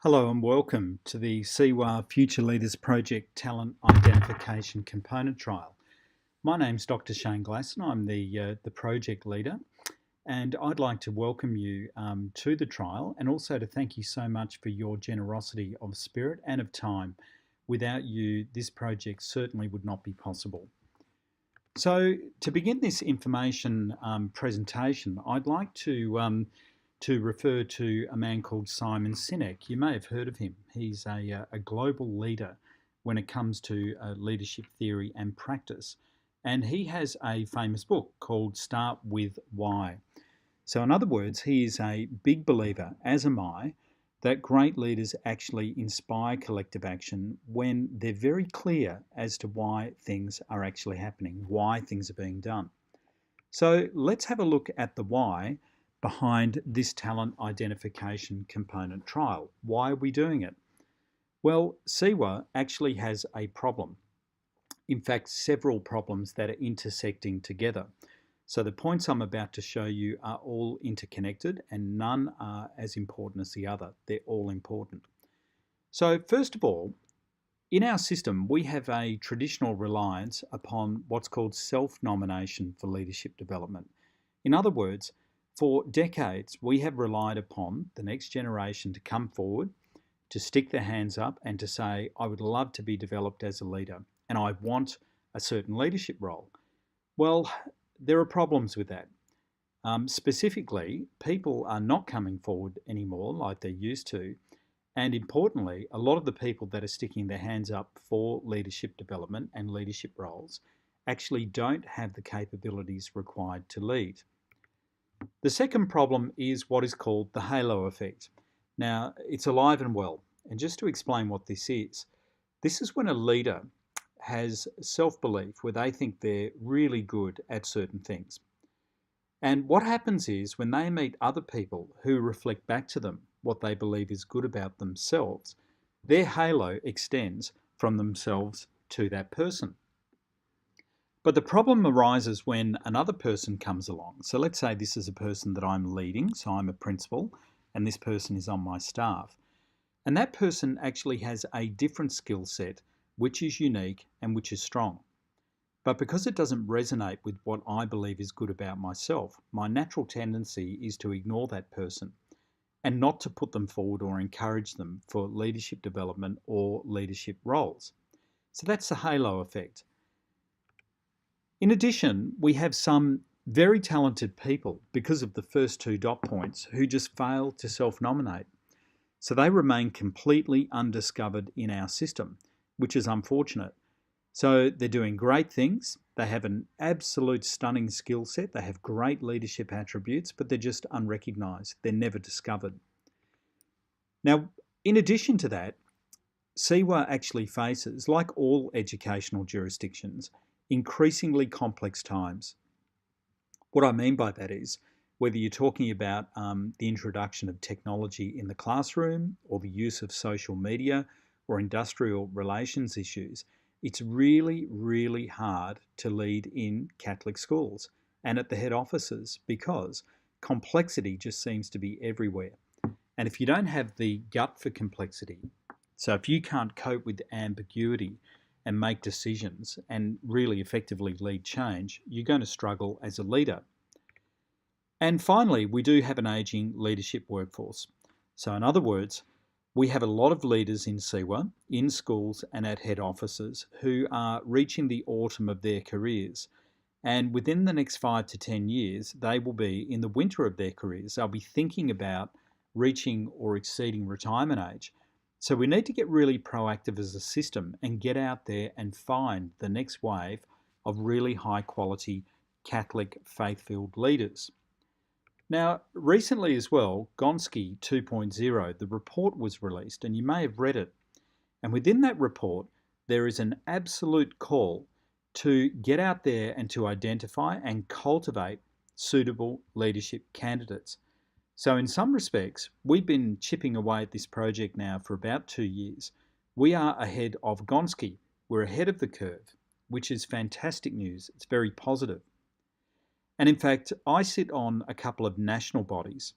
Hello and welcome to the CEWA Future Leaders Project Talent Identification Component Trial. My name's Dr. Shane Glasson. I'm the project leader, and I'd like to welcome you to the trial and also to thank you so much for your generosity of spirit and of time. Without you, this project certainly would not be possible. So to begin this information presentation, I'd like to refer to a man called Simon Sinek. You may have heard of him. He's a global leader when it comes to leadership theory and practice. And he has a famous book called Start With Why. So in other words, he is a big believer, as am I, that great leaders actually inspire collective action when they're very clear as to why things are actually happening, why things are being done. So let's have a look at the why behind this talent identification component trial. Why are we doing it? Well, CEWA actually has a problem. In fact, several problems that are intersecting together. So the points I'm about to show you are all interconnected and none are as important as the other. They're all important. So first of all, in our system, we have a traditional reliance upon what's called self-nomination for leadership development. In other words, for decades, we have relied upon the next generation to come forward, to stick their hands up and to say, I would love to be developed as a leader and I want a certain leadership role. Well, there are problems with that. Specifically, people are not coming forward anymore like they used to. And importantly, a lot of the people that are sticking their hands up for leadership development and leadership roles actually don't have the capabilities required to lead. The second problem is what is called the halo effect. Now, it's alive and well. And just to explain what this is when a leader has self-belief where they think they're really good at certain things. And what happens is when they meet other people who reflect back to them what they believe is good about themselves, their halo extends from themselves to that person. But the problem arises when another person comes along. So let's say this is a person that I'm leading, so I'm a principal, and this person is on my staff. And that person actually has a different skill set, which is unique and which is strong. But because it doesn't resonate with what I believe is good about myself, my natural tendency is to ignore that person and not to put them forward or encourage them for leadership development or leadership roles. So that's the halo effect. In addition, we have some very talented people because of the first two dot points who just fail to self-nominate. So they remain completely undiscovered in our system, which is unfortunate. So they're doing great things. They have an absolute stunning skill set. They have great leadership attributes, but they're just unrecognized. They're never discovered. Now, in addition to that, CEWA actually faces, like all educational jurisdictions, increasingly complex times. What I mean by that is, whether you're talking about the introduction of technology in the classroom or the use of social media or industrial relations issues, it's really, really hard to lead in Catholic schools and at the head offices because complexity just seems to be everywhere. And if you don't have the gut for complexity, so if you can't cope with ambiguity and make decisions and really effectively lead change, you're going to struggle as a leader. And finally, we do have an ageing leadership workforce. So in other words, we have a lot of leaders in CEWA, in schools and at head offices who are reaching the autumn of their careers. And within the next 5 to 10 years, they will be in the winter of their careers. They'll be thinking about reaching or exceeding retirement age. So we need to get really proactive as a system and get out there and find the next wave of really high quality Catholic faith-filled leaders. Now, recently as well, Gonski 2.0, the report was released and you may have read it. And within that report, there is an absolute call to get out there and to identify and cultivate suitable leadership candidates. So in some respects, we've been chipping away at this project now for about 2 years. We are ahead of Gonski. We're ahead of the curve, which is fantastic news. It's very positive. And in fact, I sit on a couple of national bodies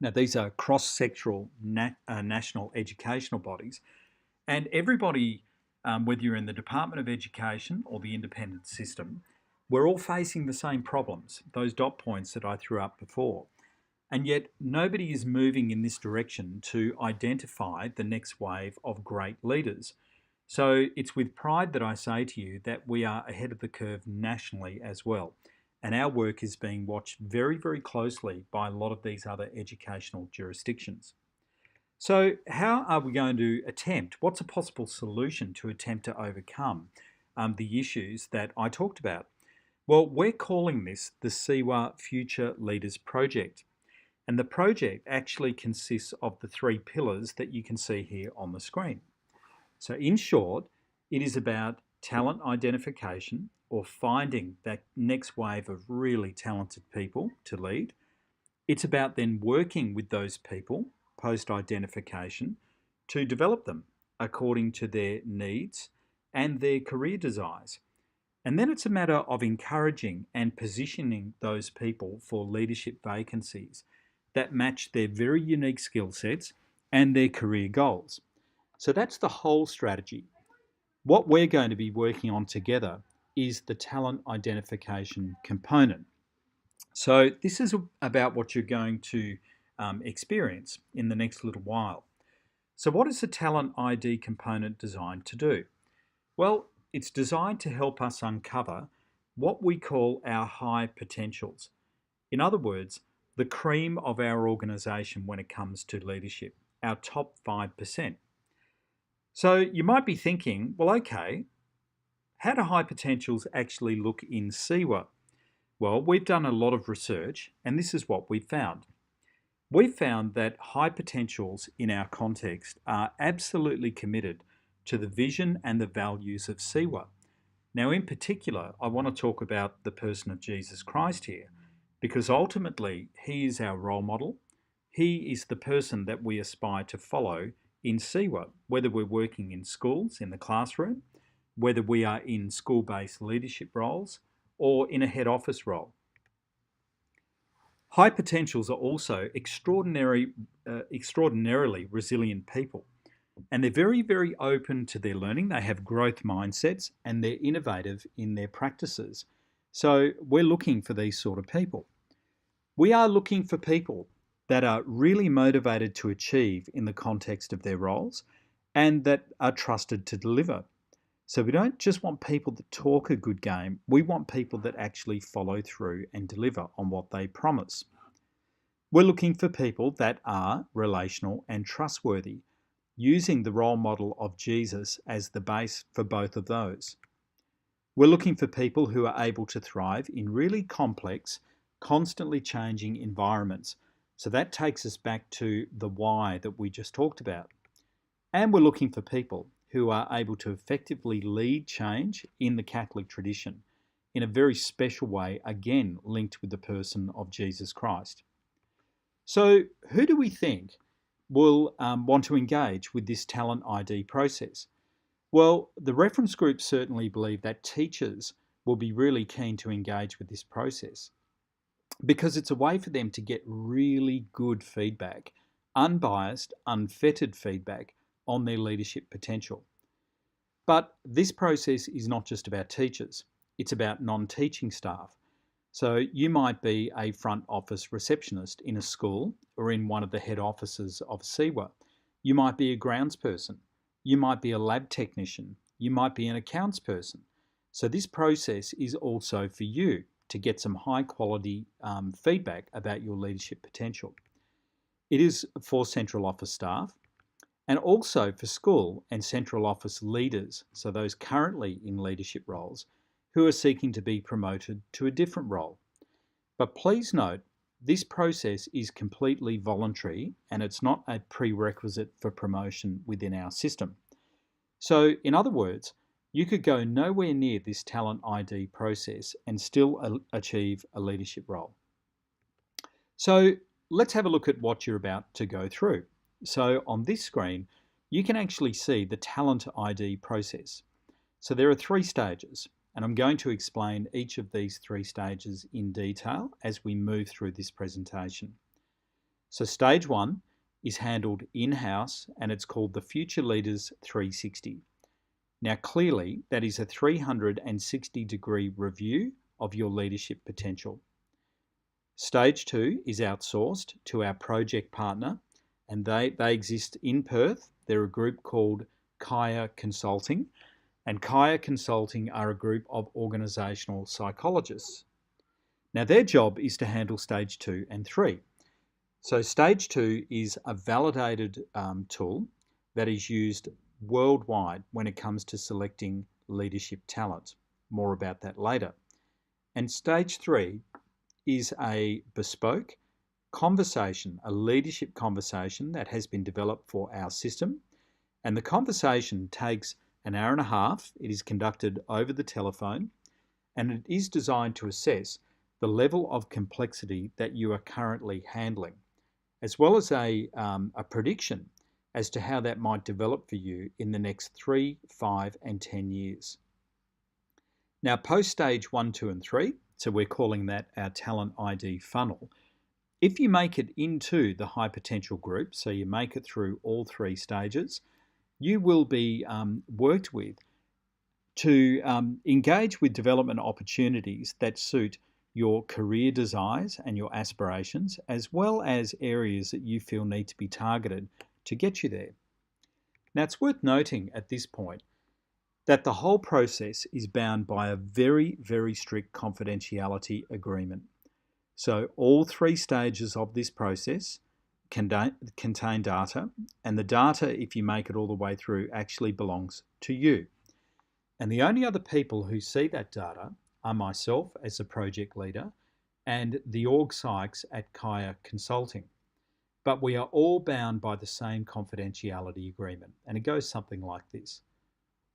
Now, these are cross-sectoral national educational bodies, and everybody, whether you're in the Department of Education or the independent system, we're all facing the same problems, those dot points that I threw up before. And yet nobody is moving in this direction to identify the next wave of great leaders. So it's with pride that I say to you that we are ahead of the curve nationally as well. And our work is being watched very, very closely by a lot of these other educational jurisdictions. So how are we going to attempt, what's a possible solution to attempt to overcome the issues that I talked about? Well, we're calling this the CEWA Future Leaders Project. And the project actually consists of the three pillars that you can see here on the screen. So in short, it is about talent identification, or finding that next wave of really talented people to lead. It's about then working with those people post-identification to develop them according to their needs and their career desires. And then it's a matter of encouraging and positioning those people for leadership vacancies that match their very unique skill sets and their career goals. So that's the whole strategy. What we're going to be working on together is the talent identification component. So this is about what you're going to experience in the next little while. So what is the talent ID component designed to do? Well, it's designed to help us uncover what we call our high potentials. In other words, the cream of our organisation when it comes to leadership, our top 5%. So you might be thinking, well, okay, how do high potentials actually look in CEWA? Well, we've done a lot of research, and this is what we've found. We've found that high potentials in our context are absolutely committed to the vision and the values of CEWA. Now, in particular, I want to talk about the person of Jesus Christ here, because ultimately he is our role model. He is the person that we aspire to follow in CEWA, whether we're working in schools, in the classroom, whether we are in school-based leadership roles, or in a head office role. High potentials are also extraordinarily resilient people. And they're very, very open to their learning. They have growth mindsets and they're innovative in their practices. So we're looking for these sort of people. We are looking for people that are really motivated to achieve in the context of their roles and that are trusted to deliver. So we don't just want people that talk a good game. We want people that actually follow through and deliver on what they promise. We're looking for people that are relational and trustworthy, using the role model of Jesus as the base for both of those. We're looking for people who are able to thrive in really complex, constantly changing environments. So that takes us back to the why that we just talked about. And we're looking for people who are able to effectively lead change in the Catholic tradition in a very special way, again linked with the person of Jesus Christ. So who do we think will want to engage with this talent ID process? Well, the reference groups certainly believe that teachers will be really keen to engage with this process because it's a way for them to get really good feedback, unbiased, unfettered feedback on their leadership potential. But this process is not just about teachers, it's about non-teaching staff. So you might be a front office receptionist in a school or in one of the head offices of CEWA. You might be a grounds person. You might be a lab technician. You might be an accounts person. So this process is also for you to get some high quality feedback about your leadership potential. It is for central office staff and also for school and central office leaders, so those currently in leadership roles, who are seeking to be promoted to a different role. But please note, this process is completely voluntary and it's not a prerequisite for promotion within our system. So in other words, you could go nowhere near this talent ID process and still achieve a leadership role. So let's have a look at what you're about to go through. So on this screen, you can actually see the talent ID process. So there are 3 stages. And I'm going to explain each of these 3 stages in detail as we move through this presentation. So stage 1 is handled in-house and it's called the Future Leaders 360. Now clearly that is a 360-degree review of your leadership potential. Stage 2 is outsourced to our project partner, and they exist in Perth. They're a group called CEWA Consulting, and CEWA Consulting are a group of organisational psychologists. Now their job is to handle stage 2 and 3. So stage 2 is a validated tool that is used worldwide when it comes to selecting leadership talent. More about that later. And stage 3 is a bespoke conversation, a leadership conversation that has been developed for our system. And the conversation takes an hour and a half. It is conducted over the telephone, and it is designed to assess the level of complexity that you are currently handling, as well as a prediction as to how that might develop for you in the next 3, 5, and 10 years. Now, post stage 1, 2, and 3, so we're calling that our Talent ID funnel. If you make it into the high potential group, so you make it through all 3 stages, you will be worked with to engage with development opportunities that suit your career desires and your aspirations, as well as areas that you feel need to be targeted to get you there. Now, it's worth noting at this point that the whole process is bound by a very, very strict confidentiality agreement. So all 3 stages of this process contain data, and the data, if you make it all the way through, actually belongs to you. And the only other people who see that data are myself as a project leader and the org psychs at CEWA Consulting. But we are all bound by the same confidentiality agreement, and it goes something like this.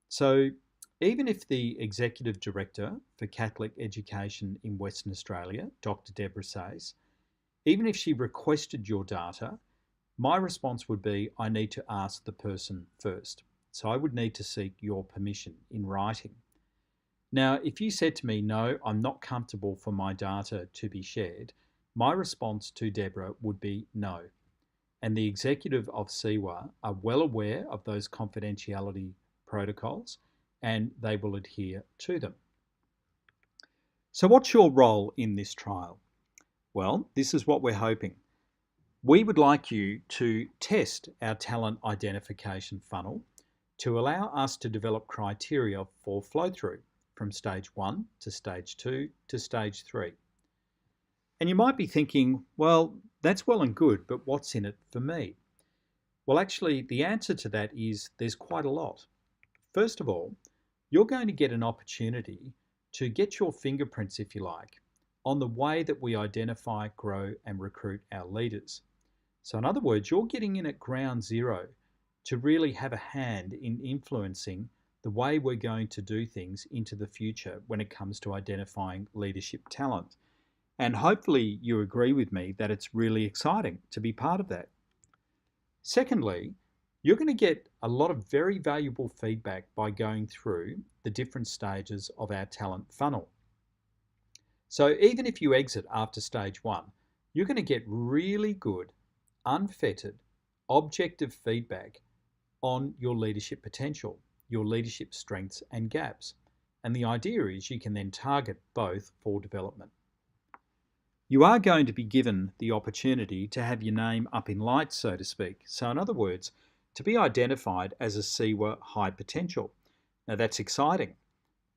So even if the Executive Director for Catholic Education in Western Australia, Dr. Deborah Sayce, even if she requested your data, my response would be, I need to ask the person first. So I would need to seek your permission in writing. Now, if you said to me, no, I'm not comfortable for my data to be shared, my response to Deborah would be no. And the executive of CEWA are well aware of those confidentiality protocols, and they will adhere to them. So what's your role in this trial? Well, this is what we're hoping. We would like you to test our talent identification funnel to allow us to develop criteria for flow-through from stage 1 to stage 2 to stage 3. And you might be thinking, well, that's well and good, but what's in it for me? Well, actually, the answer to that is there's quite a lot. First of all, you're going to get an opportunity to get your fingerprints, if you like, on the way that we identify, grow, and recruit our leaders. So in other words, you're getting in at ground zero to really have a hand in influencing the way we're going to do things into the future when it comes to identifying leadership talent. And hopefully you agree with me that it's really exciting to be part of that. Secondly, you're going to get a lot of very valuable feedback by going through the different stages of our talent funnel. So even if you exit after stage 1, you're going to get really good, unfettered, objective feedback on your leadership potential, your leadership strengths and gaps. And the idea is you can then target both for development. You are going to be given the opportunity to have your name up in lights, so to speak. So in other words, to be identified as a CEWA high potential. Now that's exciting,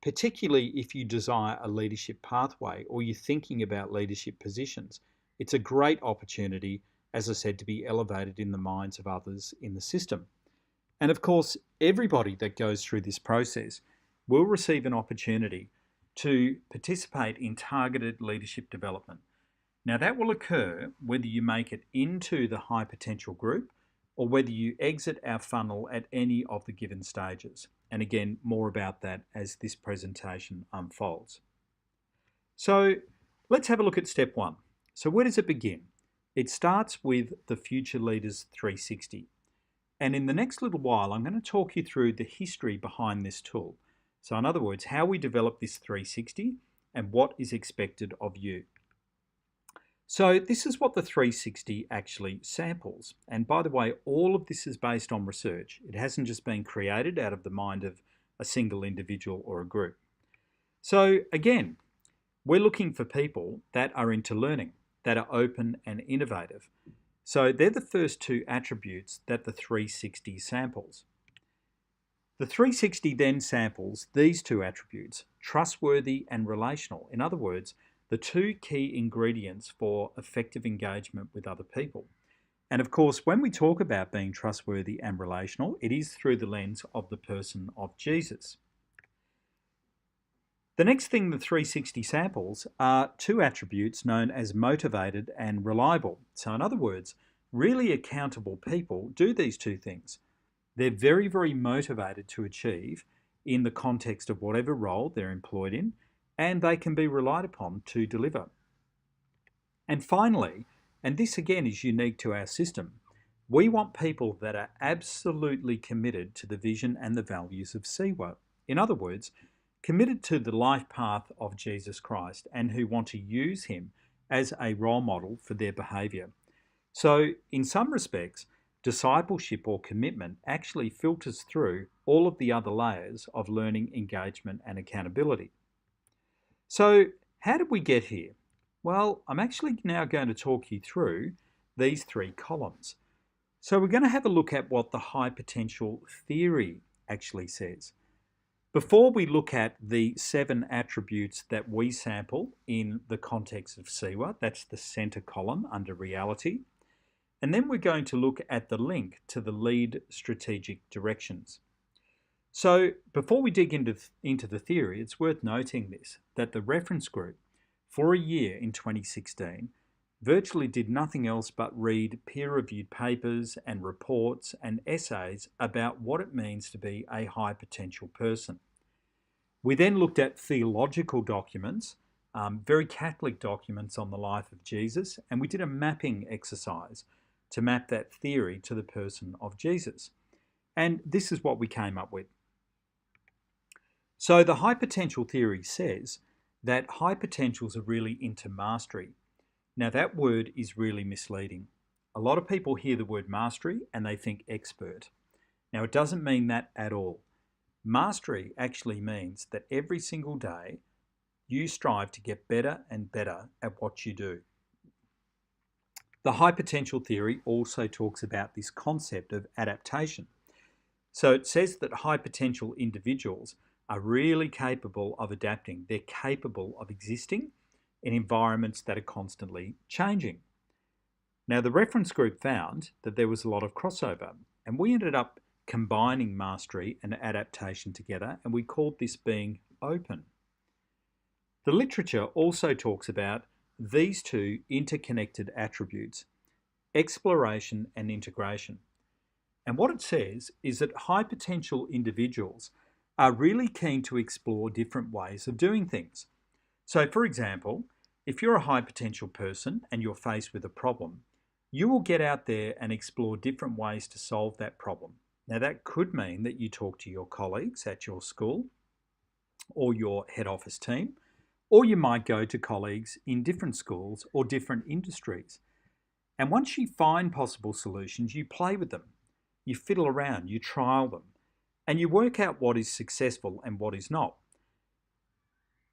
particularly if you desire a leadership pathway or you're thinking about leadership positions. It's a great opportunity, as I said, to be elevated in the minds of others in the system. And of course, everybody that goes through this process will receive an opportunity to participate in targeted leadership development. Now that will occur whether you make it into the high potential group or whether you exit our funnel at any of the given stages. And again, more about that as this presentation unfolds. So let's have a look at step 1. So where does it begin? It starts with the Future Leaders 360. And in the next little while, I'm going to talk you through the history behind this tool. So in other words, how we develop this 360 and what is expected of you. So this is what the 360 actually samples. And by the way, all of this is based on research. It hasn't just been created out of the mind of a single individual or a group. So again, we're looking for people that are into learning, that are open and innovative. So they're the first two attributes that the 360 samples. The 360 then samples these two attributes, trustworthy and relational. In other words, the two key ingredients for effective engagement with other people. And of course, when we talk about being trustworthy and relational, it is through the lens of the person of Jesus. The next thing the 360 samples are two attributes known as motivated and reliable. So in other words, really accountable people do these two things. They're very, very motivated to achieve in the context of whatever role they're employed in, and they can be relied upon to deliver. And finally, and this again is unique to our system, we want people that are absolutely committed to the vision and the values of CEWA. In other words, committed to the life path of Jesus Christ and who want to use him as a role model for their behaviour. So in some respects, discipleship or commitment actually filters through all of the other layers of learning, engagement and accountability. So how did we get here? Well, I'm actually now going to talk you through these three columns. So we're going to have a look at what the high potential theory actually says. Before we look at the 7 attributes that we sample in the context of CEWA, that's the centre column under reality, and then we're going to look at the link to the lead strategic directions. So before we dig into the theory, it's worth noting this, that the reference group for a year in 2016 virtually did nothing else but read peer-reviewed papers and reports and essays about what it means to be a high potential person. We then looked at theological documents, very Catholic documents on the life of Jesus, and we did a mapping exercise to map that theory to the person of Jesus. And this is what we came up with. So the high potential theory says that high potentials are really into mastery. Now that word is really misleading. A lot of people hear the word mastery and they think expert. Now it doesn't mean that at all. Mastery actually means that every single day you strive to get better and better at what you do. The high potential theory also talks about this concept of adaptation. So it says that high potential individuals are really capable of adapting. They're capable of existing in environments that are constantly changing. Now, the reference group found that there was a lot of crossover, and we ended up combining mastery and adaptation together, and we called this being open. The literature also talks about these two interconnected attributes, exploration and integration. And what it says is that high potential individuals are really keen to explore different ways of doing things. So for example, if you're a high potential person and you're faced with a problem, you will get out there and explore different ways to solve that problem. Now that could mean that you talk to your colleagues at your school or your head office team, or you might go to colleagues in different schools or different industries. And once you find possible solutions, you play with them, you fiddle around, you trial them, and you work out what is successful and what is not.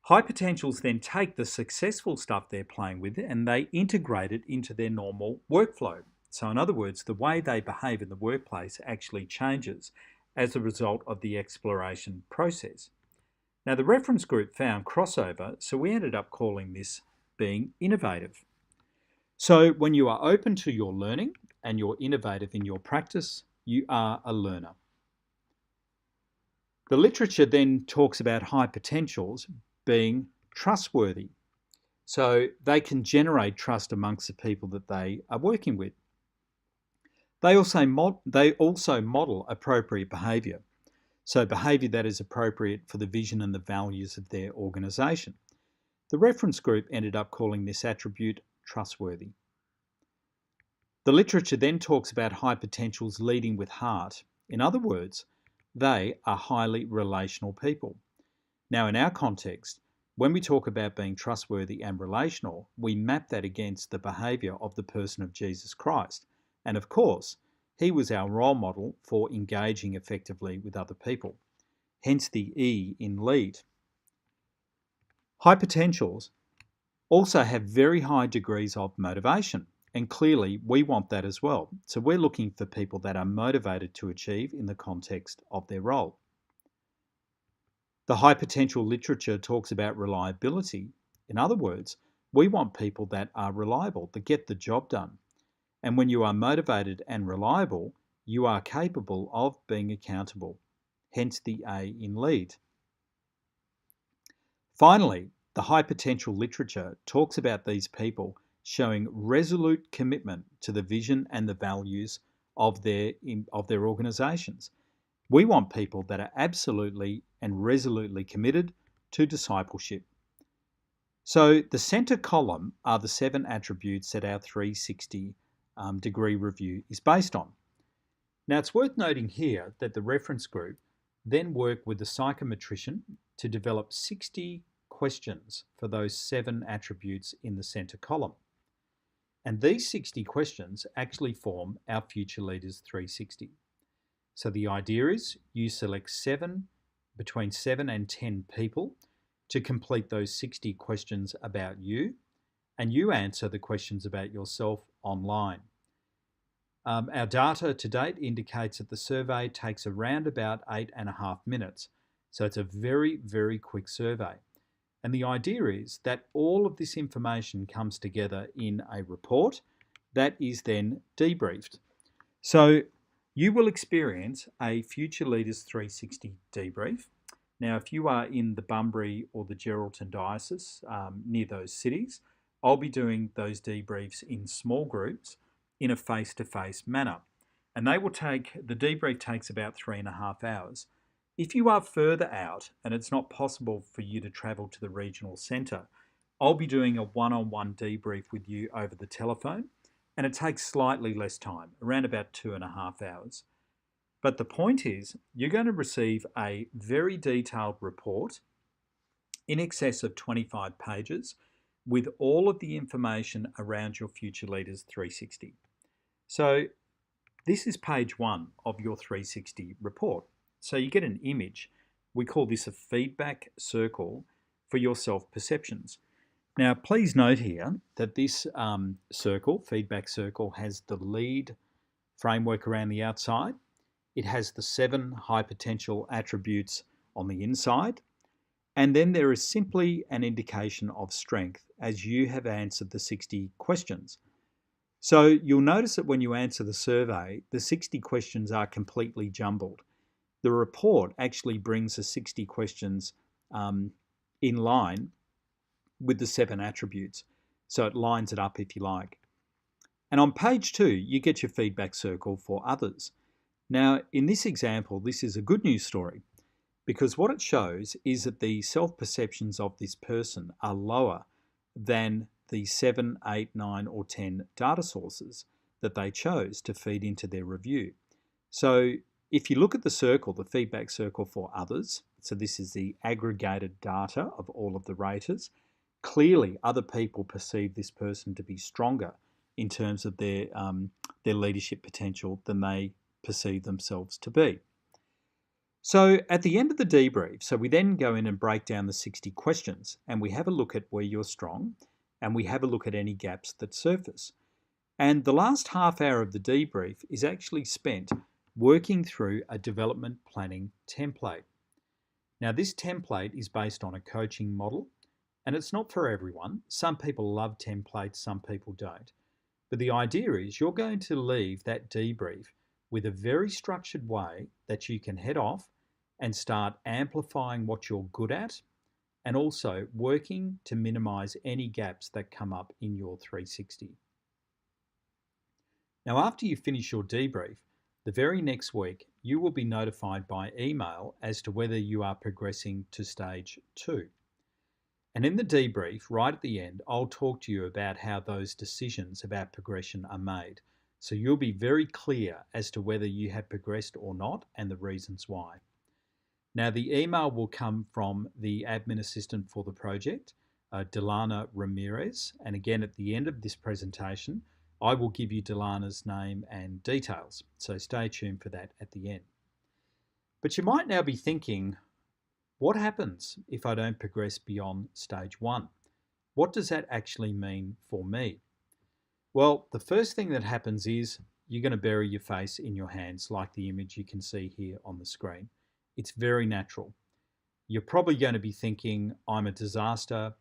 High potentials then take the successful stuff they're playing with and they integrate it into their normal workflow. So in other words, the way they behave in the workplace actually changes as a result of the exploration process. Now the reference group found crossover, so we ended up calling this being innovative. So when you are open to your learning and you're innovative in your practice, you are a learner. The literature then talks about high potentials being trustworthy. So they can generate trust amongst the people that they are working with. They also model appropriate behaviour. So behaviour that is appropriate for the vision and the values of their organisation. The reference group ended up calling this attribute trustworthy. The literature then talks about high potentials leading with heart. In other words, they are highly relational people. Now in our context, When we talk about being trustworthy and relational, we map that against the behaviour of the person of Jesus Christ. And of course, he was our role model for engaging effectively with other people. Hence the E in lead. High potentials also have very high degrees of motivation. And clearly, we want that as well. So we're looking for people that are motivated to achieve in the context of their role. The high potential literature talks about reliability. In other words, we want people that are reliable, that get the job done. And when you are motivated and reliable, you are capable of being accountable. Hence the A in lead. Finally, the high potential literature talks about these people showing resolute commitment to the vision and the values of their organisations. We want people that are absolutely and resolutely committed to discipleship. So the centre column are the 7 attributes that our 360 degree review is based on. Now it's worth noting here that the reference group then work with the psychometrician to develop 60 questions for those 7 attributes in the centre column. And these 60 questions actually form our Future Leaders 360. So the idea is you select between 7 and 10 people to complete those 60 questions about you, and you answer the questions about yourself online. Our data to date indicates that the survey takes around about 8.5 minutes. So it's a very, very quick survey. And the idea is that all of this information comes together in a report that is then debriefed. So you will experience a Future Leaders 360 debrief. Now, if you are in the Bunbury or the Geraldton Dioceses, near those cities, I'll be doing those debriefs in small groups in a face-to-face manner. And the debrief takes about 3.5 hours. If you are further out and it's not possible for you to travel to the regional centre, I'll be doing a one-on-one debrief with you over the telephone, and it takes slightly less time, around about 2.5 hours. But the point is, you're going to receive a very detailed report in excess of 25 pages with all of the information around your Future Leaders 360. So this is page 1 of your 360 report. So you get an image. We call this a feedback circle for your self-perceptions. Now, please note here that this feedback circle, has the lead framework around the outside. It has the 7 high potential attributes on the inside. And then there is simply an indication of strength as you have answered the 60 questions. So you'll notice that when you answer the survey, the 60 questions are completely jumbled. The report actually brings the 60 questions in line with the 7 attributes. So it lines it up if you like. And on page 2, you get your feedback circle for others. Now, in this example, this is a good news story because what it shows is that the self-perceptions of this person are lower than the 7, 8, 9 or 10 data sources that they chose to feed into their review. So if you look at the circle, the feedback circle for others, so this is the aggregated data of all of the raters, clearly other people perceive this person to be stronger in terms of their leadership potential than they perceive themselves to be. So at the end of the debrief, so we then go in and break down the 60 questions and we have a look at where you're strong and we have a look at any gaps that surface. And the last half hour of the debrief is actually spent working through a development planning template. Now this template is based on a coaching model and it's not for everyone. Some people love templates, some people don't. But the idea is you're going to leave that debrief with a very structured way that you can head off and start amplifying what you're good at and also working to minimize any gaps that come up in your 360. Now, after you finish your debrief, the very next week, you will be notified by email as to whether you are progressing to stage 2. And in the debrief, right at the end, I'll talk to you about how those decisions about progression are made. So you'll be very clear as to whether you have progressed or not and the reasons why. Now, the email will come from the admin assistant for the project, Delana Ramirez. And again, at the end of this presentation, I will give you Delana's name and details. So stay tuned for that at the end. But you might now be thinking, what happens if I don't progress beyond stage 1? What does that actually mean for me? Well, the first thing that happens is you're going to bury your face in your hands, like the image you can see here on the screen. It's very natural. You're probably going to be thinking, I'm a disaster,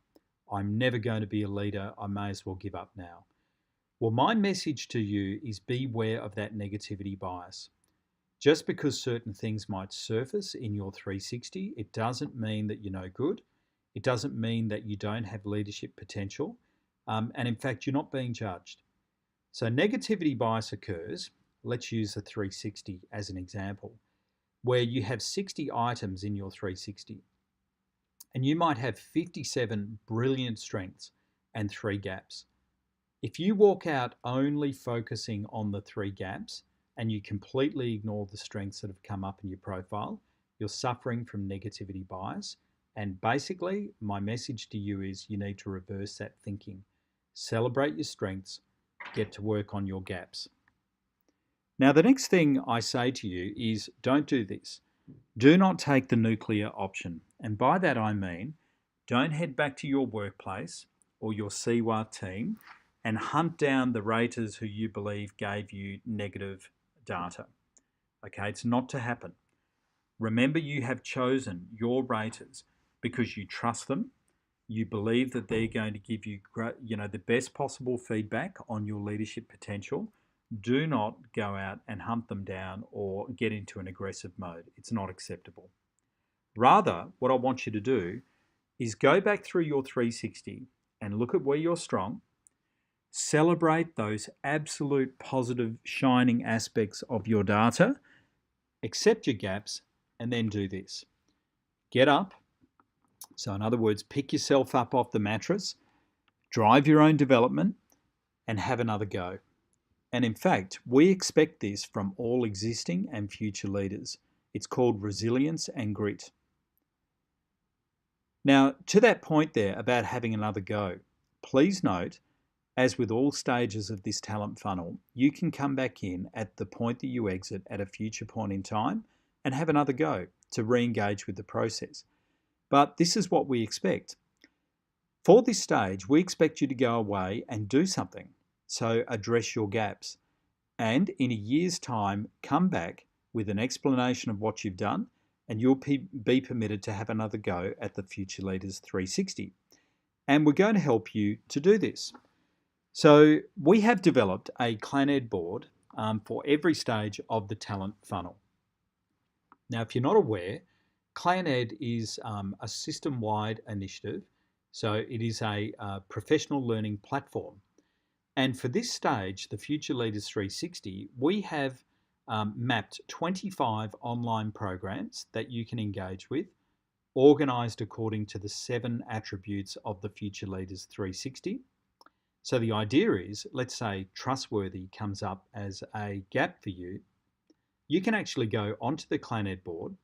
I'm never going to be a leader, I may as well give up now. Well, my message to you is beware of that negativity bias. Just because certain things might surface in your 360, it doesn't mean that you're no good. It doesn't mean that you don't have leadership potential. And in fact, you're not being judged. So negativity bias occurs. Let's use the 360 as an example, where you have 60 items in your 360. And you might have 57 brilliant strengths and 3 gaps. If you walk out only focusing on the 3 gaps and you completely ignore the strengths that have come up in your profile, you're suffering from negativity bias. And basically, my message to you is you need to reverse that thinking. Celebrate your strengths, get to work on your gaps. Now, the next thing I say to you is don't do this. Do not take the nuclear option. And by that I mean, don't head back to your workplace or your CEWA team and hunt down the raters who you believe gave you negative data. Okay, it's not to happen. Remember, you have chosen your raters because you trust them. You believe that they're going to give you, the best possible feedback on your leadership potential. Do not go out and hunt them down or get into an aggressive mode. It's not acceptable. Rather, what I want you to do is go back through your 360 and look at where you're strong. Celebrate those absolute positive shining aspects of your data. Accept your gaps and then do this. Get up. So in other words, pick yourself up off the mattress, drive your own development and have another go. And in fact, we expect this from all existing and future leaders. It's called resilience and grit. Now, to that point there about having another go, please note, as with all stages of this talent funnel, you can come back in at the point that you exit at a future point in time and have another go to re-engage with the process. But this is what we expect. For this stage, we expect you to go away and do something. So address your gaps. And in a year's time, come back with an explanation of what you've done and you'll be permitted to have another go at the Future Leaders 360. And we're going to help you to do this. So we have developed a ClanEd board for every stage of the talent funnel. Now, if you're not aware, ClanEd is a system-wide initiative. So it is a professional learning platform. And for this stage, the Future Leaders 360, we have mapped 25 online programs that you can engage with, organised according to the 7 attributes of the Future Leaders 360. So the idea is, let's say trustworthy comes up as a gap for you. You can actually go onto the ClanEd board.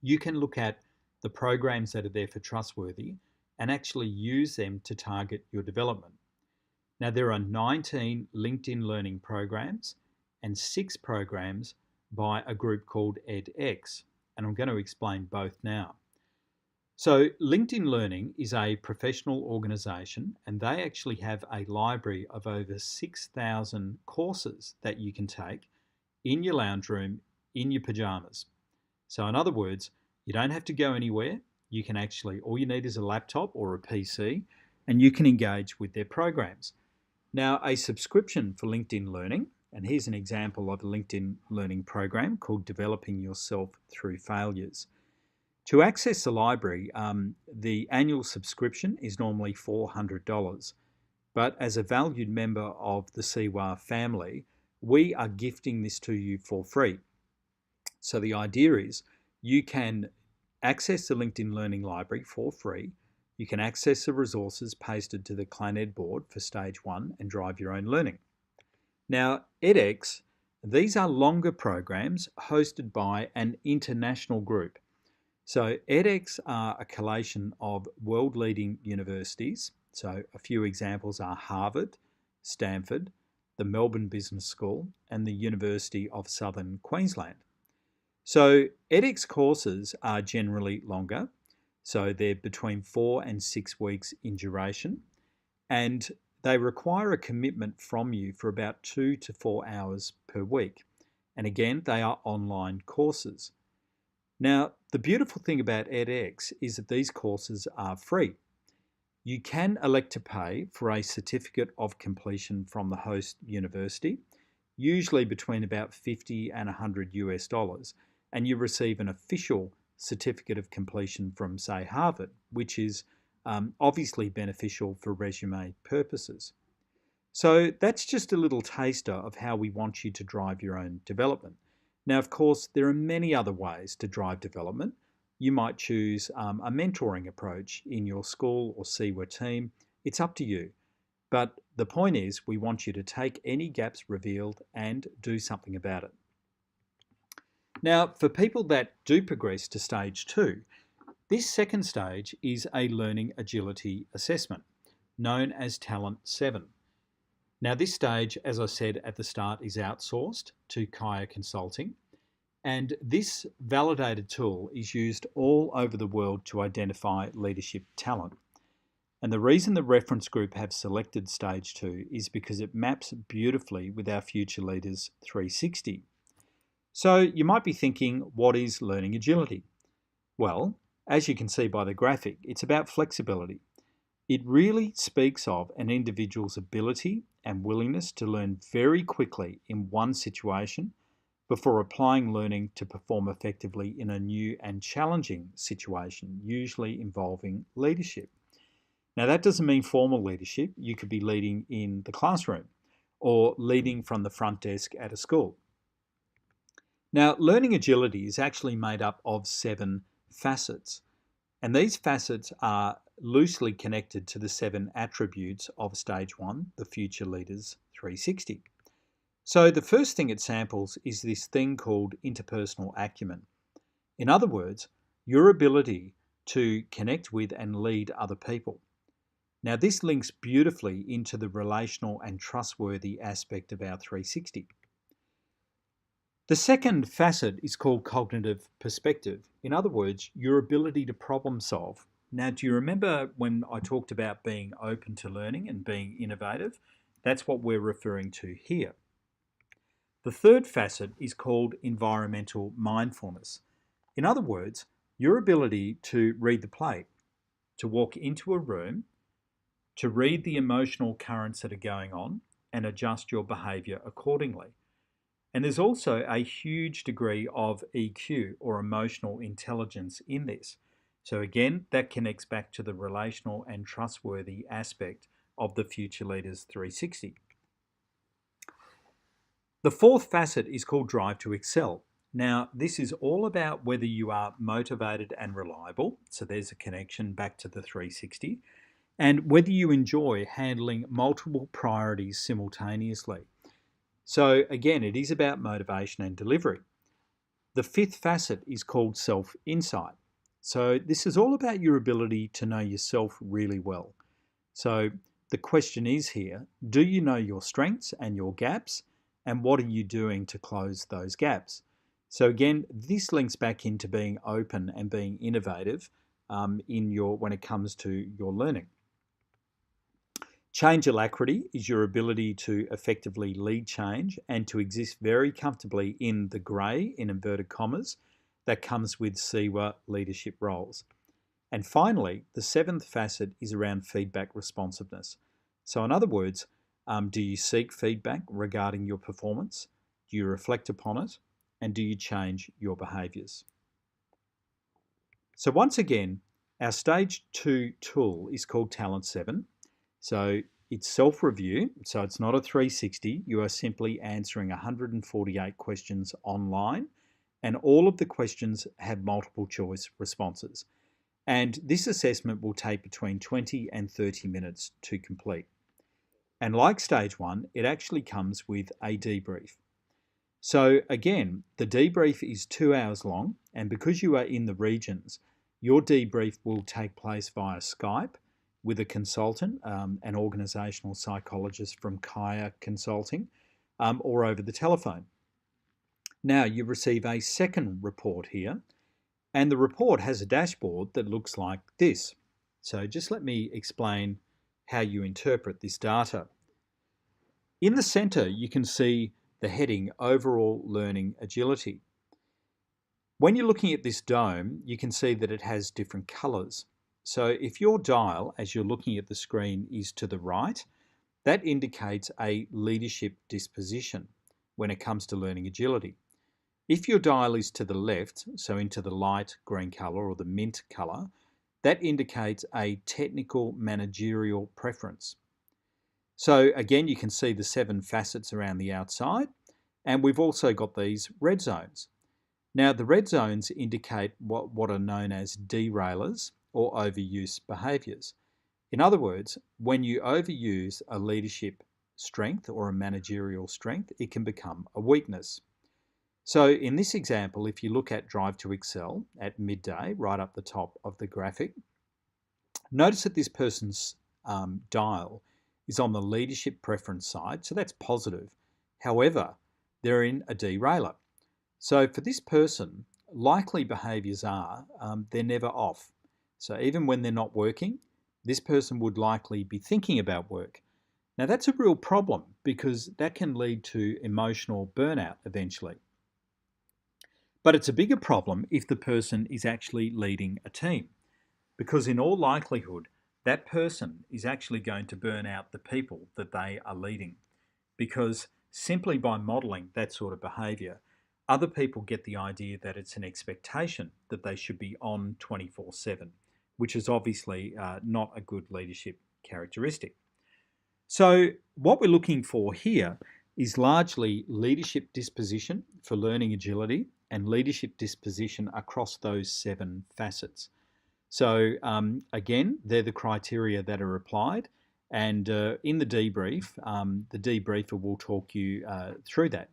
You can look at the programs that are there for trustworthy and actually use them to target your development. Now, there are 19 LinkedIn learning programs and 6 programs by a group called edX, and I'm going to explain both now. So LinkedIn Learning is a professional organisation and they actually have a library of over 6,000 courses that you can take in your lounge room, in your pyjamas. So in other words, you don't have to go anywhere. You can actually, all you need is a laptop or a PC and you can engage with their programs. Now, a subscription for LinkedIn Learning, and here's an example of a LinkedIn Learning program called Developing Yourself Through Failures. To access the library, the annual subscription is normally $400, but as a valued member of the CEWA family, we are gifting this to you for free. So the idea is you can access the LinkedIn Learning Library for free. You can access the resources pasted to the ClanEd board for stage 1 and drive your own learning. Now, edX, these are longer programs hosted by an international group. So edX are a collation of world-leading universities. So a few examples are Harvard, Stanford, the Melbourne Business School, and the University of Southern Queensland. So edX courses are generally longer. So they're between 4 and 6 weeks in duration, and they require a commitment from you for about 2 to 4 hours per week. And again, they are online courses. Now, the beautiful thing about edX is that these courses are free. You can elect to pay for a certificate of completion from the host university, usually between about 50 and 100 US dollars, and you receive an official certificate of completion from, say, Harvard, which is obviously beneficial for resume purposes. So that's just a little taster of how we want you to drive your own development. Now, of course, there are many other ways to drive development. You might choose a mentoring approach in your school or CEWA team. It's up to you. But the point is, we want you to take any gaps revealed and do something about it. Now, for people that do progress to stage 2, this second stage is a learning agility assessment, known as Talent7. Now, this stage, as I said at the start, is outsourced to Kaya Consulting, and this validated tool is used all over the world to identify leadership talent. And the reason the reference group have selected stage 2 is because it maps beautifully with our Future Leaders 360. So you might be thinking, what is learning agility? Well, as you can see by the graphic, it's about flexibility. It really speaks of an individual's ability and willingness to learn very quickly in one situation before applying learning to perform effectively in a new and challenging situation, usually involving leadership. Now, that doesn't mean formal leadership. You could be leading in the classroom or leading from the front desk at a school. Now, learning agility is actually made up of 7 facets, and these facets are loosely connected to the 7 attributes of stage 1, the Future Leaders 360. So the first thing it samples is this thing called interpersonal acumen. In other words, your ability to connect with and lead other people. Now, this links beautifully into the relational and trustworthy aspect of our 360. The second facet is called cognitive perspective. In other words, your ability to problem solve. Now, do you remember when I talked about being open to learning and being innovative? That's what we're referring to here. The third facet is called environmental mindfulness. In other words, your ability to read the plate, to walk into a room, to read the emotional currents that are going on and adjust your behaviour accordingly. And there's also a huge degree of EQ or emotional intelligence in this. So again, that connects back to the relational and trustworthy aspect of the Future Leaders 360. The fourth facet is called drive to excel. Now, this is all about whether you are motivated and reliable. So there's a connection back to the 360. And whether you enjoy handling multiple priorities simultaneously. So again, it is about motivation and delivery. The fifth facet is called self-insight. So this is all about your ability to know yourself really well. So the question is here, do you know your strengths and your gaps? And what are you doing to close those gaps? So again, this links back into being open and being innovative when it comes to your learning. Change alacrity is your ability to effectively lead change and to exist very comfortably in the grey, in inverted commas, that comes with CEWA leadership roles. And finally, the seventh facet is around feedback responsiveness. So in other words, do you seek feedback regarding your performance? Do you reflect upon it? And do you change your behaviours? So once again, our stage 2 tool is called Talent7. So it's self-review, so it's not a 360. You are simply answering 148 questions online, and all of the questions have multiple choice responses. And this assessment will take between 20 and 30 minutes to complete. And like stage 1, it actually comes with a debrief. So again, the debrief is 2 hours long, and because you are in the regions, Your debrief will take place via Skype with a consultant, an organisational psychologist from CEWA Consulting, or over the telephone. Now you receive a second report here, and the report has a dashboard that looks like this. So just let me explain how you interpret this data. In the centre, you can see the heading Overall Learning Agility. When you're looking at this dome, you can see that it has different colours. So if your dial, as you're looking at the screen, is to the right, that indicates a leadership disposition when it comes to learning agility. If your dial is to the left, so into the light green colour or the mint colour, that indicates a technical managerial preference. So again, you can see the 7 facets around the outside, and we've also got these red zones. Now, the red zones indicate what are known as derailers or overuse behaviours. In other words, when you overuse a leadership strength or a managerial strength, it can become a weakness. So in this example, if you look at Drive to Excel at midday, right up the top of the graphic, notice that this person's dial is on the leadership preference side, so that's positive. However, they're in a derailer. So for this person, likely behaviours are they're never off. So even when they're not working, this person would likely be thinking about work. Now that's a real problem because that can lead to emotional burnout eventually. But it's a bigger problem if the person is actually leading a team, because in all likelihood, that person is actually going to burn out the people that they are leading, because simply by modelling that sort of behaviour, other people get the idea that it's an expectation that they should be on 24/7, which is obviously not a good leadership characteristic. So what we're looking for here is largely leadership disposition for learning agility and leadership disposition across those 7 facets. So again, they're the criteria that are applied, and in the debrief, the debriefer will talk you through that.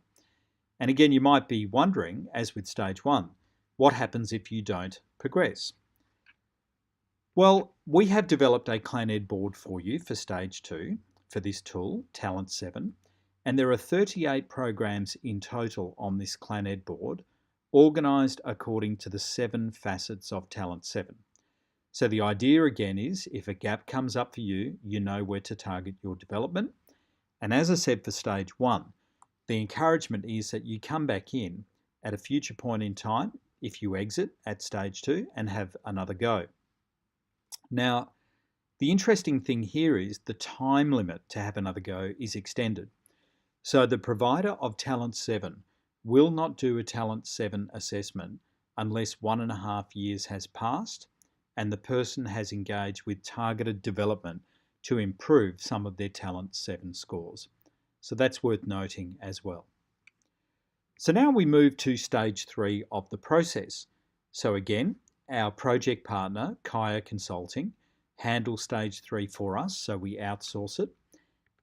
And again, you might be wondering, as with stage 1, what happens if you don't progress? Well, we have developed a ClanEd board for you for stage 2 for this tool, Talent7, and there are 38 programs in total on this ClanEd board, organised according to the 7 facets of Talent7. So the idea again is, if a gap comes up for you, you know where to target your development. And as I said for stage 1, the encouragement is that you come back in at a future point in time if you exit at stage 2 and have another go. Now, the interesting thing here is the time limit to have another go is extended. So the provider of Talent7 will not do a Talent7 assessment unless 1.5 years has passed and the person has engaged with targeted development to improve some of their Talent7 scores. So that's worth noting as well. So now we move to stage 3 of the process. So again, our project partner, CEWA Consulting, handles stage 3 for us, so we outsource it.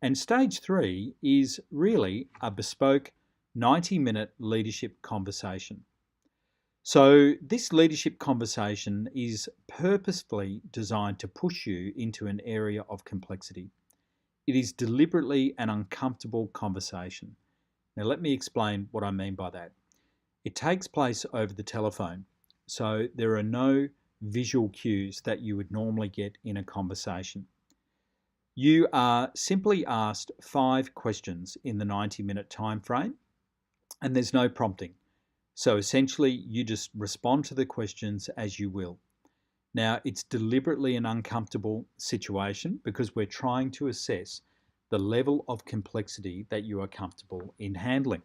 And stage 3 is really a bespoke 90-minute leadership conversation. So this leadership conversation is purposefully designed to push you into an area of complexity. It is deliberately an uncomfortable conversation. Now let me explain what I mean by that. It takes place over the telephone, so there are no visual cues that you would normally get in a conversation. You are simply asked 5 questions in the 90-minute time frame, and there's no prompting. So essentially, you just respond to the questions as you will. Now, it's deliberately an uncomfortable situation because we're trying to assess the level of complexity that you are comfortable in handling.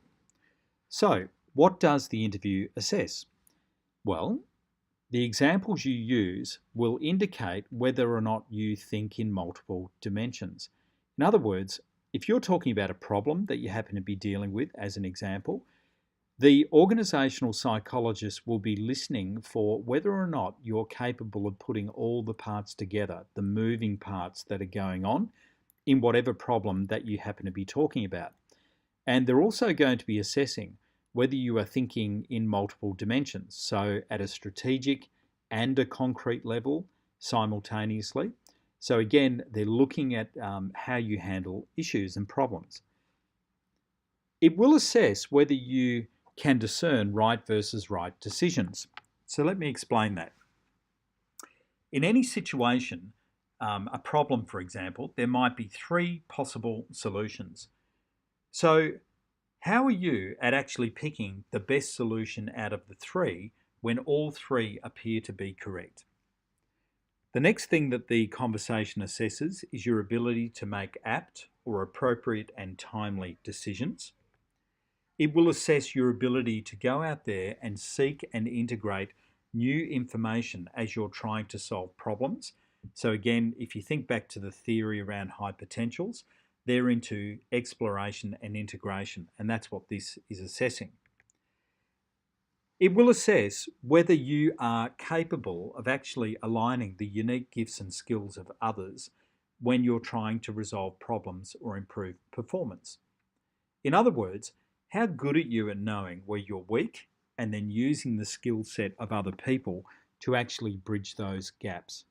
So, what does the interview assess? Well, the examples you use will indicate whether or not you think in multiple dimensions. In other words, if you're talking about a problem that you happen to be dealing with, as an example, the organisational psychologist will be listening for whether or not you're capable of putting all the parts together, the moving parts that are going on in whatever problem that you happen to be talking about. And they're also going to be assessing whether you are thinking in multiple dimensions, so at a strategic and a concrete level simultaneously. So again, they're looking at how you handle issues and problems. It will assess whether you can discern right versus right decisions. So let me explain that. In any situation, a problem, for example, there might be three possible solutions. So how are you at actually picking the best solution out of the three when all three appear to be correct? The next thing that the conversation assesses is your ability to make apt or appropriate and timely decisions. It will assess your ability to go out there and seek and integrate new information as you're trying to solve problems. So again, if you think back to the theory around high potentials, they're into exploration and integration, and that's what this is assessing. It will assess whether you are capable of actually aligning the unique gifts and skills of others when you're trying to resolve problems or improve performance. In other words, how good are you at knowing where you're weak and then using the skill set of other people to actually bridge those gaps?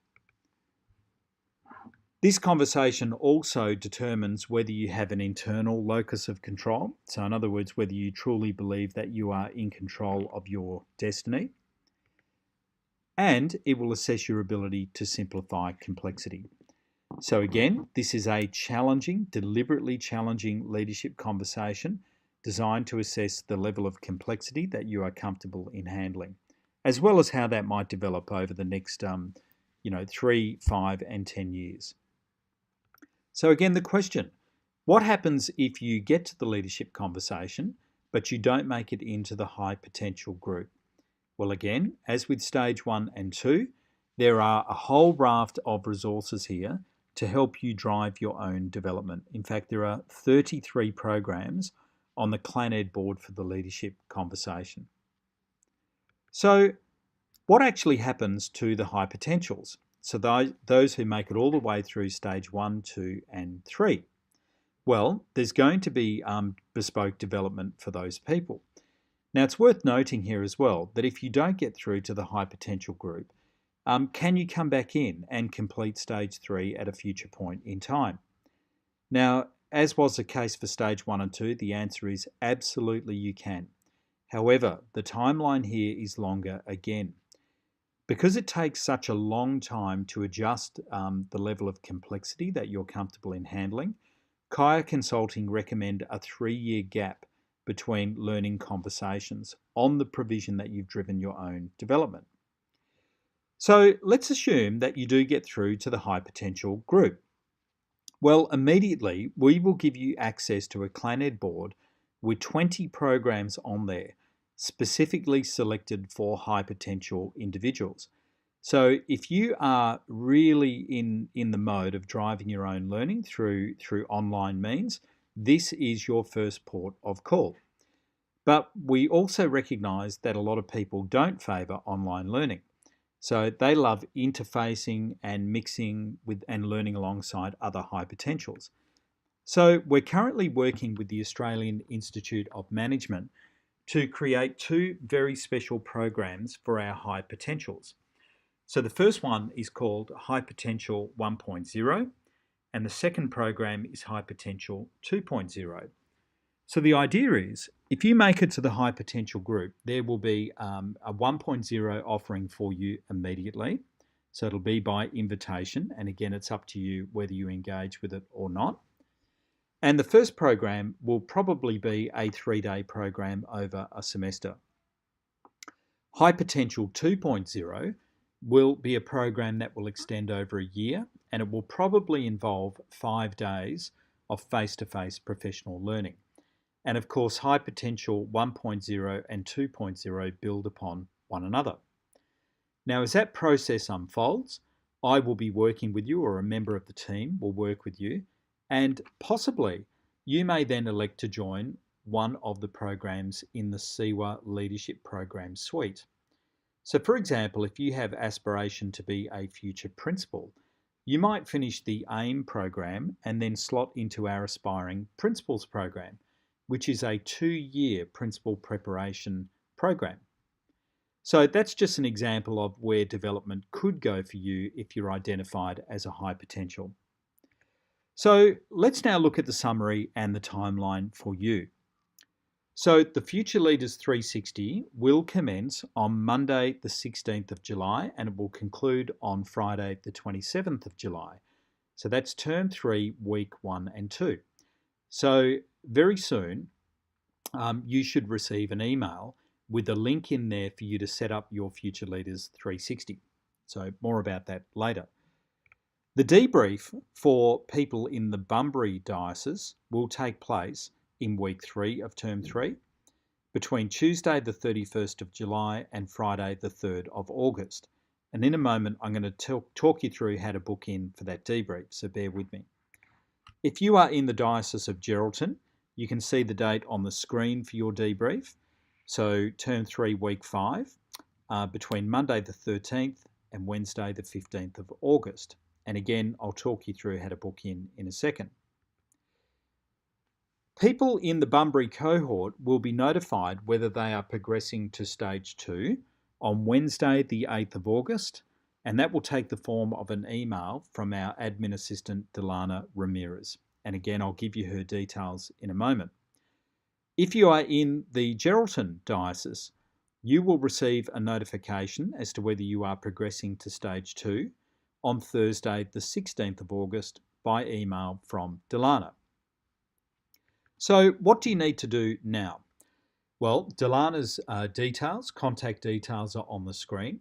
This conversation also determines whether you have an internal locus of control. So in other words, whether you truly believe that you are in control of your destiny. And it will assess your ability to simplify complexity. So again, this is a challenging, deliberately challenging leadership conversation designed to assess the level of complexity that you are comfortable in handling, as well as how that might develop over the next 3, 5, and 10 years. So again, the question, what happens if you get to the leadership conversation, but you don't make it into the high potential group? Well, again, as with stage 1 and 2, there are a whole raft of resources here to help you drive your own development. In fact, there are 33 programs on the ClanEd board for the leadership conversation. So what actually happens to the high potentials? So those who make it all the way through stage 1, 2, and 3. Well, there's going to be bespoke development for those people. Now, it's worth noting here as well that if you don't get through to the high potential group, can you come back in and complete stage 3 at a future point in time? Now, as was the case for stage 1 and 2, the answer is absolutely you can. However, the timeline here is longer again. Because it takes such a long time to adjust the level of complexity that you're comfortable in handling, Kaya Consulting recommend a 3-year gap between learning conversations on the provision that you've driven your own development. So let's assume that you do get through to the high potential group. Well, immediately we will give you access to a ClanEd board with 20 programs on there, specifically selected for high potential individuals. So if you are really in the mode of driving your own learning through online means, this is your first port of call. But we also recognise that a lot of people don't favour online learning. So they love interfacing and mixing with and learning alongside other high potentials. So we're currently working with the Australian Institute of Management to create 2 very special programs for our high potentials. So the first one is called High Potential 1.0 and the second program is High Potential 2.0. So the idea is if you make it to the high potential group, there will be a 1.0 offering for you immediately. So it'll be by invitation, and again, it's up to you whether you engage with it or not. And the first program will probably be a 3-day program over a semester. High Potential 2.0 will be a program that will extend over a year, and it will probably involve 5 days of face-to-face professional learning. And of course, High Potential 1.0 and 2.0 build upon one another. Now, as that process unfolds, I will be working with you, or a member of the team will work with you, and possibly you may then elect to join one of the programs in the CEWA Leadership Program Suite. So for example, if you have aspiration to be a future principal, you might finish the AIM program and then slot into our Aspiring Principals program, which is a 2-year principal preparation program. So that's just an example of where development could go for you if you're identified as a high potential. So let's now look at the summary and the timeline for you. So the Future Leaders 360 will commence on Monday the 16th of July and it will conclude on Friday the 27th of July. So that's term 3, week 1 and 2. So very soon you should receive an email with a link in there for you to set up your Future Leaders 360. So more about that later. The debrief for people in the Bunbury Diocese will take place in week 3 of term 3 between Tuesday the 31st of July and Friday the 3rd of August. And in a moment, I'm going to talk you through how to book in for that debrief, so bear with me. If you are in the Diocese of Geraldton, you can see the date on the screen for your debrief. So term 3, week 5, between Monday the 13th and Wednesday the 15th of August. And again, I'll talk you through how to book in a second. People in the Bunbury cohort will be notified whether they are progressing to stage 2 on Wednesday the 8th of August, and that will take the form of an email from our admin assistant Delana Ramirez. And again, I'll give you her details in a moment. If you are in the Geraldton Diocese, you will receive a notification as to whether you are progressing to stage 2 on Thursday the 16th of August by email from Delana. So what do you need to do now? Well, Delana's contact details are on the screen,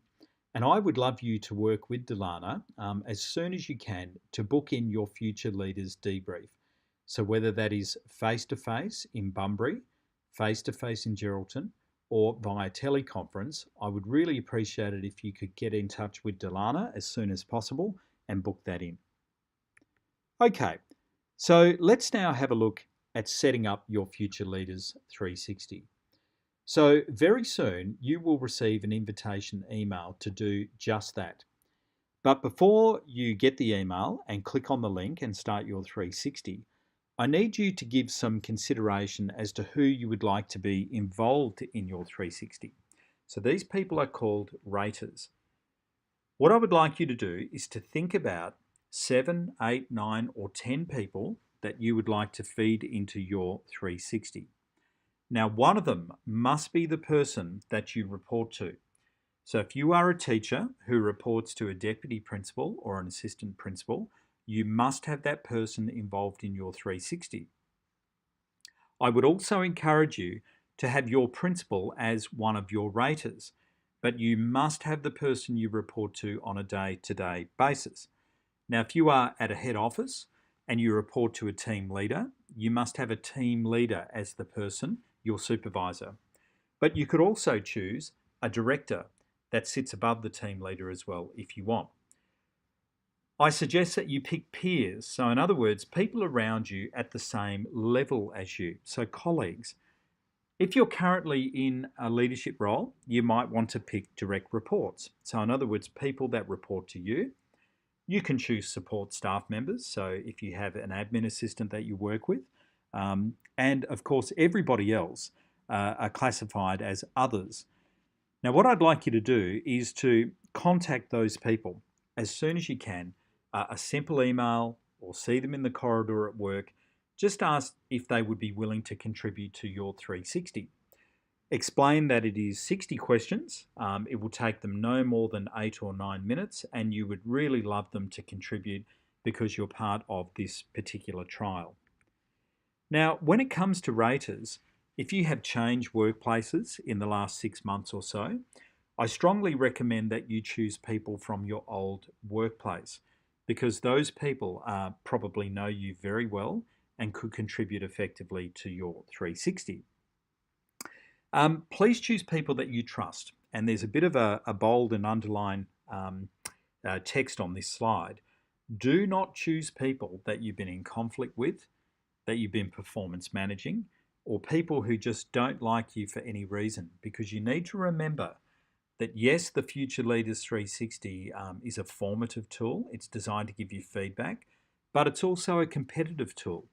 and I would love you to work with Delana as soon as you can to book in your Future Leaders debrief. So whether that is face-to-face in Bunbury, face-to-face in Geraldton, or via teleconference, I would really appreciate it if you could get in touch with Delana as soon as possible and book that in. Okay, so let's now have a look at setting up your Future Leaders 360. So very soon you will receive an invitation email to do just that. But before you get the email and click on the link and start your 360, I need you to give some consideration as to who you would like to be involved in your 360. So these people are called raters. What I would like you to do is to think about 7, 8, 9 or 10 people that you would like to feed into your 360. Now, one of them must be the person that you report to. So if you are a teacher who reports to a deputy principal or an assistant principal, you must have that person involved in your 360. I would also encourage you to have your principal as one of your raters, but you must have the person you report to on a day-to-day basis. Now, if you are at a head office and you report to a team leader, you must have a team leader as the person, your supervisor. But you could also choose a director that sits above the team leader as well if you want. I suggest that you pick peers. So in other words, people around you at the same level as you, so colleagues. If you're currently in a leadership role, you might want to pick direct reports. So in other words, people that report to you. You can choose support staff members, so if you have an admin assistant that you work with, and of course everybody else are classified as others. Now what I'd like you to do is to contact those people as soon as you can, a simple email or see them in the corridor at work, just ask if they would be willing to contribute to your 360. Explain that it is 60 questions. It will take them no more than 8 or 9 minutes, and you would really love them to contribute because you're part of this particular trial. Now, when it comes to raters, if you have changed workplaces in the last 6 months or so, I strongly recommend that you choose people from your old workplace because those people probably know you very well and could contribute effectively to your 360. Please choose people that you trust. And there's a bit of a bold and underlined text on this slide. Do not choose people that you've been in conflict with, that you've been performance managing, or people who just don't like you for any reason, because you need to remember that yes, the Future Leaders 360 is a formative tool. It's designed to give you feedback, but it's also a competitive tool.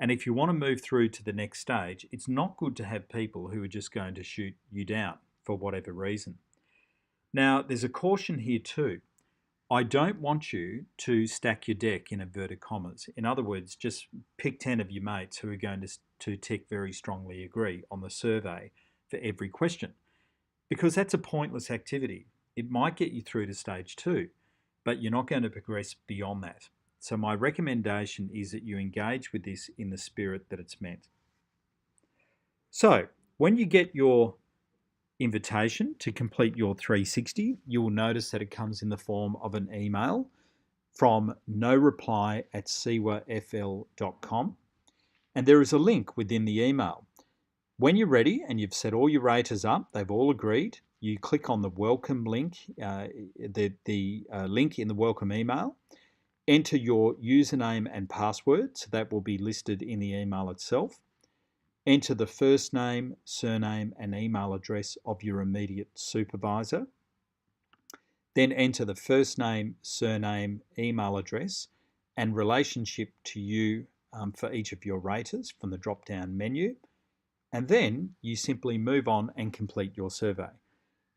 And if you want to move through to the next stage, it's not good to have people who are just going to shoot you down for whatever reason. Now, there's a caution here too. I don't want you to stack your deck in inverted commas. In other words, just pick 10 of your mates who are going to tick very strongly agree on the survey for every question, because that's a pointless activity. It might get you through to stage 2, but you're not going to progress beyond that. So my recommendation is that you engage with this in the spirit that it's meant. So when you get your invitation to complete your 360, you will notice that it comes in the form of an email from noreply@cewafl.com, and there is a link within the email. When you're ready and you've set all your raters up, they've all agreed, you click on the welcome link, the link in the welcome email, enter your username and password, so that will be listed in the email itself. Enter the first name, surname, and email address of your immediate supervisor. Then enter the first name, surname, email address, and relationship to you for each of your raters from the drop-down menu. And then you simply move on and complete your survey.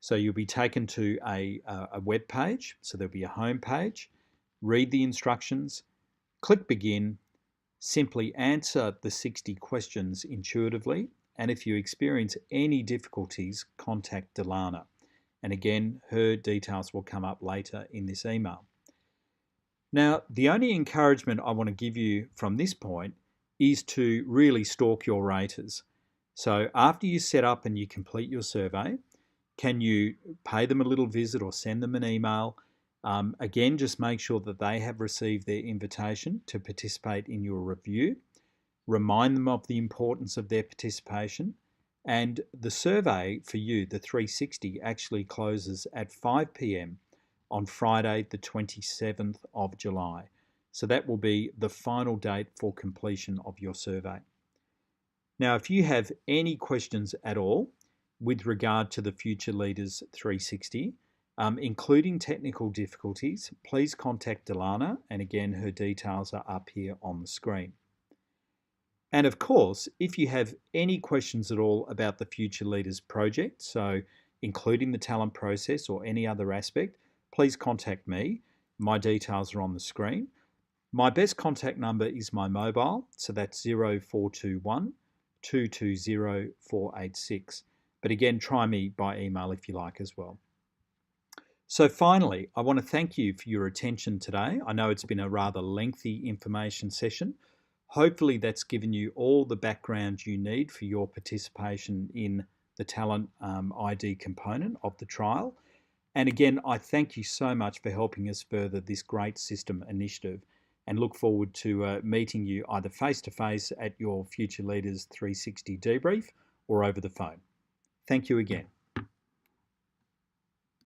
So you'll be taken to a web page. So there'll be a home page. Read the instructions, click begin, simply answer the 60 questions intuitively, and if you experience any difficulties, contact Delana. And again, her details will come up later in this email. Now, the only encouragement I want to give you from this point is to really stalk your raters. So after you set up and you complete your survey, can you pay them a little visit or send them an email? Again, just make sure that they have received their invitation to participate in your review. Remind them of the importance of their participation. And the survey for you, the 360, actually closes at 5 p.m. on Friday, the 27th of July. So that will be the final date for completion of your survey. Now, if you have any questions at all with regard to the Future Leaders 360, including technical difficulties, please contact Delana, and again, her details are up here on the screen. And of course, if you have any questions at all about the Future Leaders project, so including the talent process or any other aspect, please contact me. My details are on the screen. My best contact number is my mobile, so that's 0421 220 486. But again, try me by email if you like as well. So finally, I want to thank you for your attention today. I know it's been a rather lengthy information session. Hopefully that's given you all the background you need for your participation in the Talent ID component of the trial. And again, I thank you so much for helping us further this great system initiative, and look forward to meeting you either face-to-face at your Future Leaders 360 debrief or over the phone. Thank you again.